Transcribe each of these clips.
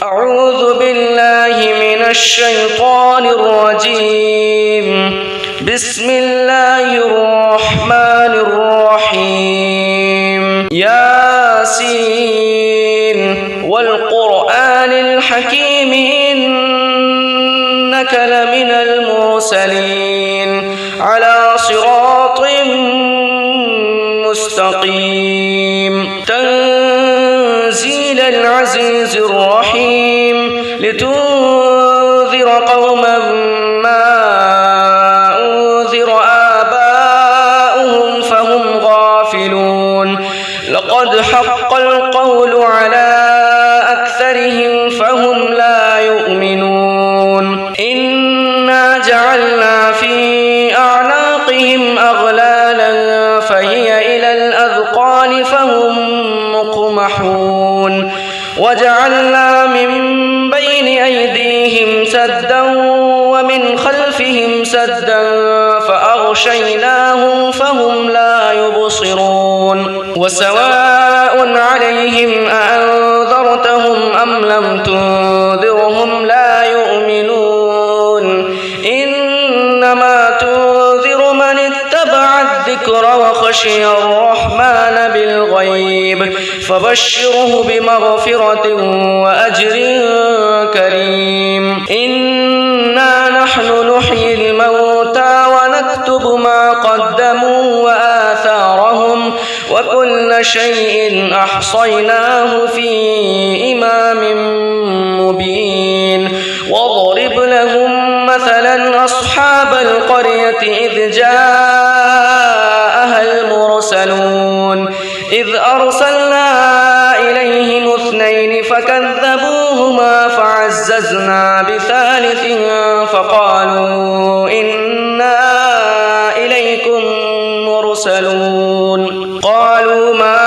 أعوذ بالله من الشيطان الرجيم. بسم الله الرحمن الرحيم. ياسين والقرآن الحكيم إنك لمن المرسلين على صراط مستقيم. تنزيل العزيز الرحيم لتنذر قوما ما أنذر آباؤهم فهم غافلون. لقد حق القول على أكثرهم فهم لا يؤمنون. إنا جعلنا في أعناقهم أغلالا فهي إلى الأذقان فهم مقمحون. وجعلنا من بين أيديهم سدا ومن خلفهم سدا فأغشيناهم فهم لا يبصرون. وسواء عليهم أأنذرتهم أم لم تنذرهم لا يؤمنون. إنما تنذر من اتبع الذكر وخشي الرحمن بالغيب فبشره بمغفرة وأجر كريم. إنا نحن نحيي الموتى ونكتب ما قدموا وآثارهم وكل شيء أحصيناه في إمام مبين. واضرب لهم مثلا أصحاب القرية إذ جاءها المرسلون إذ أرسلنا إليهم اثنين فكذبوهما فعززنا بثالث فقالوا إنا إليكم مرسلون. قالوا ما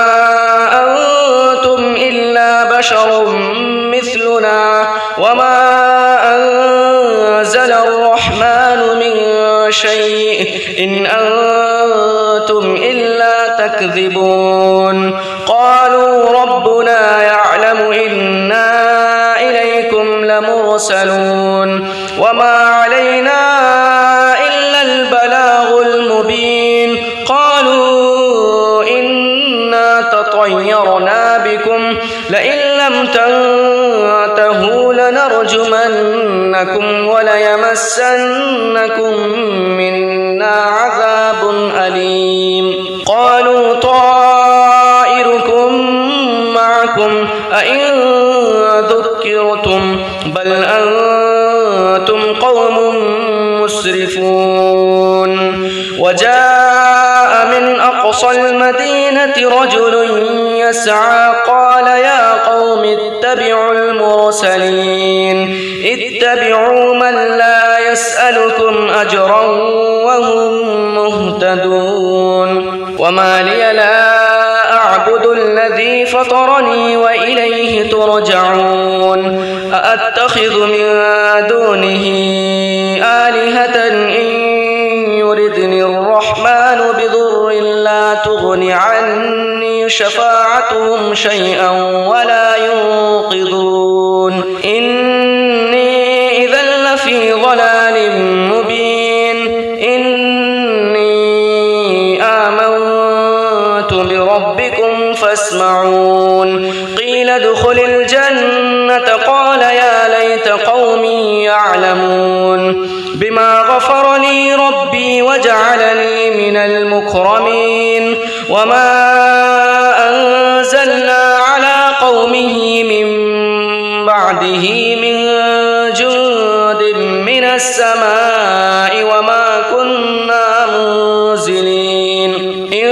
أنتم إلا بشر مثلنا وما أنزل الرحمن من شيء إن أنتم إلا تكذبون. قالوا ربنا يعلم إنا إليكم لمرسلون وما علينا إلا البلاغ المبين. قالوا إنا تطيرنا بكم لئن لم تنتهوا لنرجمنكم وليمسنكم منا عذاب أليم. قالوا طائركم معكم أئن ذكرتم بل أنتم قوم مسرفون. وجاء من أقصى المدينة رجل يسعى قال يا قوم اتبعوا المرسلين اتبعوا من لا يسألكم أجرا وهم مهتدون. وما لي لا أعبد الذي فطرني وإليه ترجعون. أأتخذ من دونه آلهة إن يردني الرحمن بضر لا تغن عني شفاعتهم شيئا ولا ينقذون. إني إذا لفي ضلال مبين. إني آمنت بربكم فاسمعون. قيل ادخل الجنة قال يا ليت قومي يعلمون بما غفر لي ربي وجعلني من المكرمين. وما أنزلنا على قومه من بعده من جند من السماء وما كنا منزلين. إن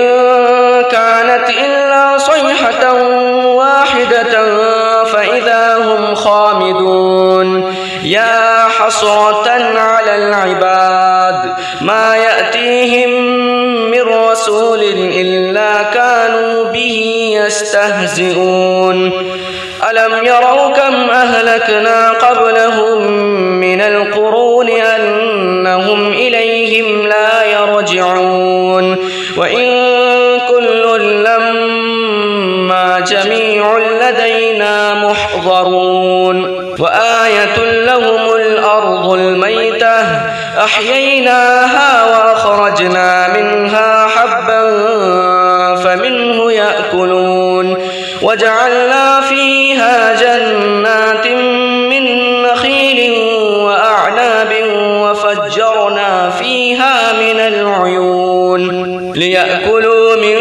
كانت إلا صيحة واحدة فإذا هم خامدون. يا حسرة على العباد ما يأتيهم من رسول إلا كانوا به يستهزئون. ألم يروا كم أهلكنا قبلهم من القرون أنهم إليهم لا يرجعون. وإن كل لما جميع لدينا محضرون. وآية لهم الأرض الميتة أحييناها وأخرجنا منها حبا فمنه يأكلون وجعلنا فيها جنات من نخيل وأعناب وفجرنا فيها من العيون ليأكلوا من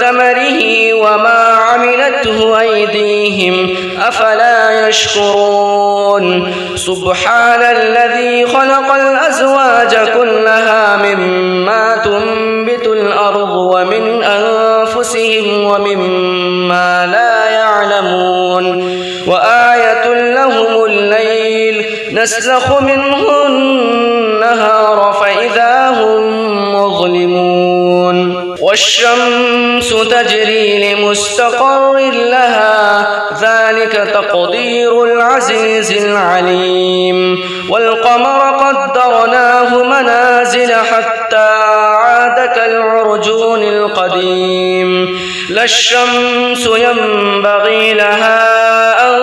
ثمره وما عملته أيديهم أفلا يشكرون سبحان الذي خلق الأزواج كلها مما تنبت الأرض ومن أنفسهم ومما لا يعلمون وآية لهم الليل نسلخ منه النهار فإذا هم مظلمون والشمس تجري لمستقر لها ذلك تقدير العزيز العليم والقمر قدرناه منازل حتى عاد كالعرجون القديم لا الشمس ينبغي لها أن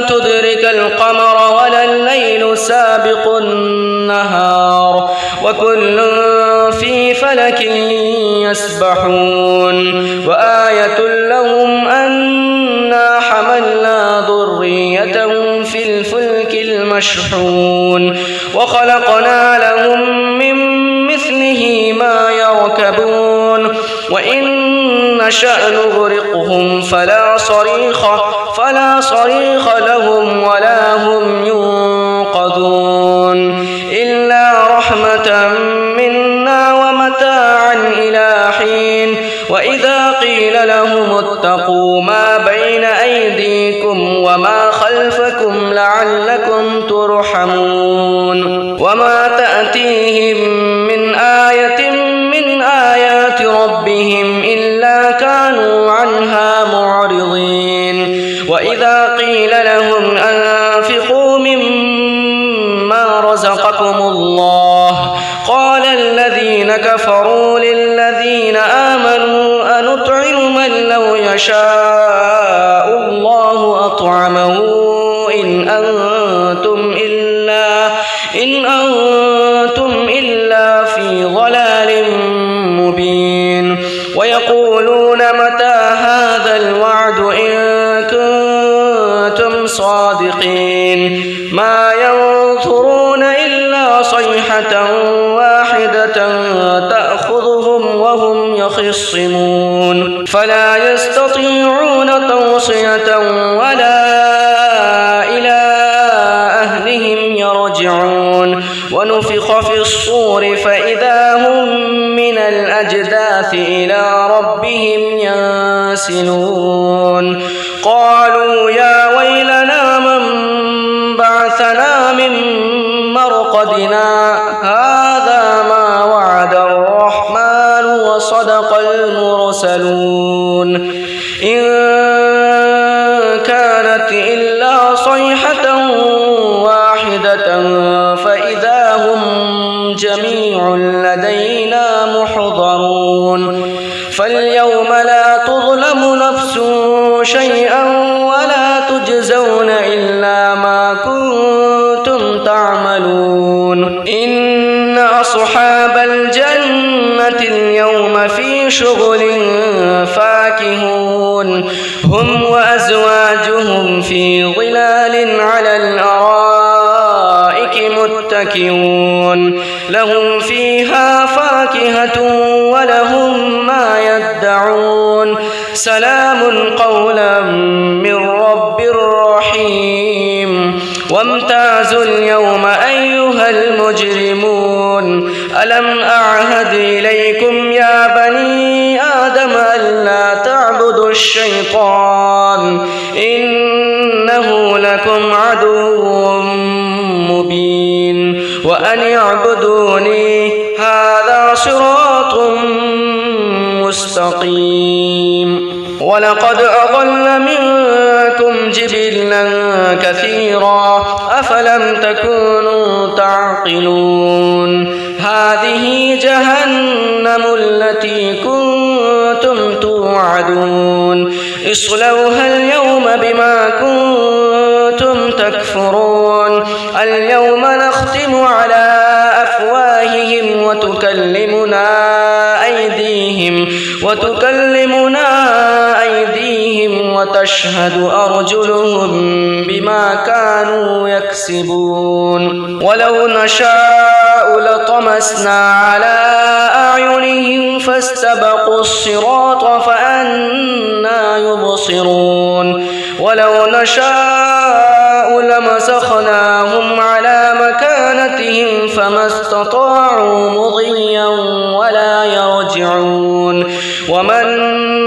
تدرك القمر ولا الليل سابق النهار وكل في فلك يسبحون وآية لهم أنا حملنا ذريتهم في الفلك المشحون وخلقنا لهم من مثله ما يركبون وإن نشأ نغرقهم فلا صريخ لهم ولا هم ينقذون إلا رحمة منا ومتاعا إلى حين وإذا قيل لهم اتقوا ما بين أيديكم وما خلفكم لعلكم ترحمون وما تأتيهم من آية من آيات ربهم إلا كانوا عنها معرضين وإذا قيل لهم أنفقوا مما رزقكم الله قال الذين كفروا للذين آمنوا أنطعم من لو يشاء الله أطعمه إن أنتم إلا في ضلال مبين ويقولون متى هذا الوعد إن كنتم صادقين ما ينظرون إلا صيحة واحدة تأخذهم وهم يخصمون فلا يستطيعون توصية ولا إلى أهلهم يرجعون ونفخ في الصور فإذا هم من الأجداث إلى ربهم ينسلون قالوا يا ويلنا من بعثنا من مرقدنا هذا ما وعد الرحمن وصدق المرسلون إن كانت إلا صيحة واحدة فإذا هم جميع لدينا محضرون فاليوم لا تظلم نفس شيئا ولا تجزون إلا ما كنتم تعملون إن أصحاب الجنة اليوم في شغل فاكهون هم وأزواجهم في ظلال على الأرائك متكئون لهم فيها فاكهة ولهم ما يدعون سلام قولا من رب رحيم وامتازوا اليوم أيها المجرمون ألم أعهد إليكم يا بني آدم ألا تعبدوا الشيطان إنه لكم عدو مبين وأن اعبدوني هذا صراط مستقيم ولقد أضل منكم جبلا كثيرا أفلم تكونوا تعقلون هذه جهنم التي كنتم توعدون اصلوها اليوم بما كنتم تكفرون اليوم نختم على أفواههم وتكلمنا أيديهم وتشهد أرجلهم بما كانوا يكسبون ولو نشاء لطمسنا على أعينهم فاستبقوا الصراط فأنى يبصرون ولو نشاء لمسخناهم على مكانتهم فما استطاعوا مضيا ولا يرجعون ومن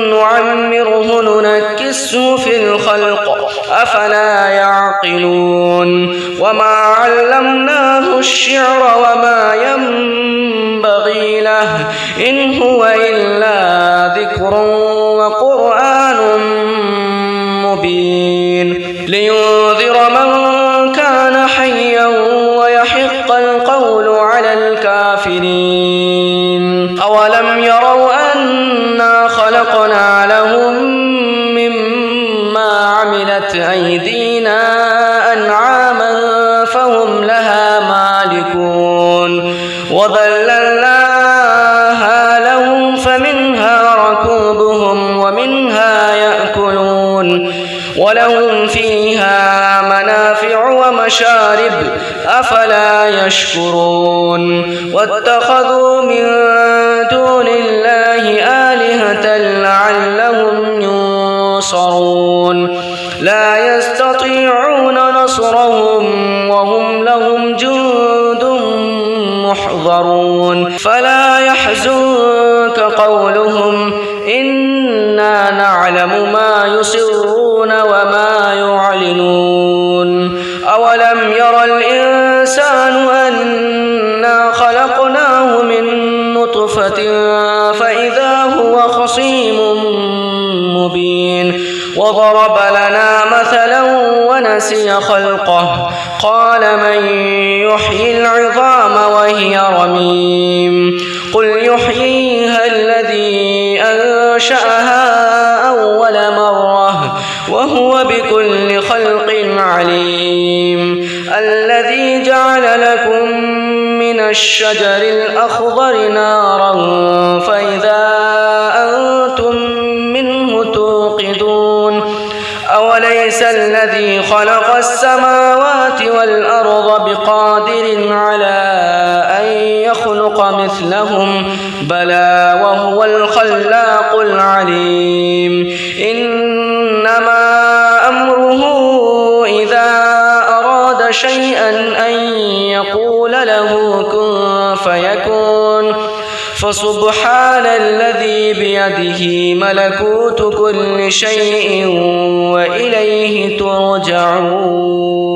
نعمره ننكسه في الخلق أفلا يعقلون وما علمناه الشعر وما ينبغي له إن هو إلا ذكر وقرآن مبين لينذر من كان حيا ويحق القول على الكافرين أولم يروا أنا خلقنا لهم مما عملت أيدينا أنعاما فهم لها مالكون وذللناها لهم فمنها ركوبهم ومنها يأكلون ولهم فيها منافع ومشارب أفلا يشكرون واتخذوا من دون الله آلهة لعلهم ينصرون لا يستطيعون نصرهم وهم لهم جند محضرون فلا يحزنك قولهم إنا نعلم ما يسرون وما يعلنون أولم ير الإنسان أنا خلقناه من نطفة فإذا هو خصيم مبين وضرب لنا مثلا ونسي خلقه قال من يحيي العظام وهي رميم قل يحييها الذي أنشأها أول مرة وهو بكل خلق عليم الذي جعل لكم من الشجر الأخضر نارا فإذا أنتم منه توقدون أوليس الذي خلق السماوات والأرض بقادر على أن يخلق مثلهم بلى وهو الخلاق العليم إنما أمره إذا أراد شيئا أن يقول له كن فيكون فسبحان الذي بيده ملكوت كل شيء وإليه ترجعون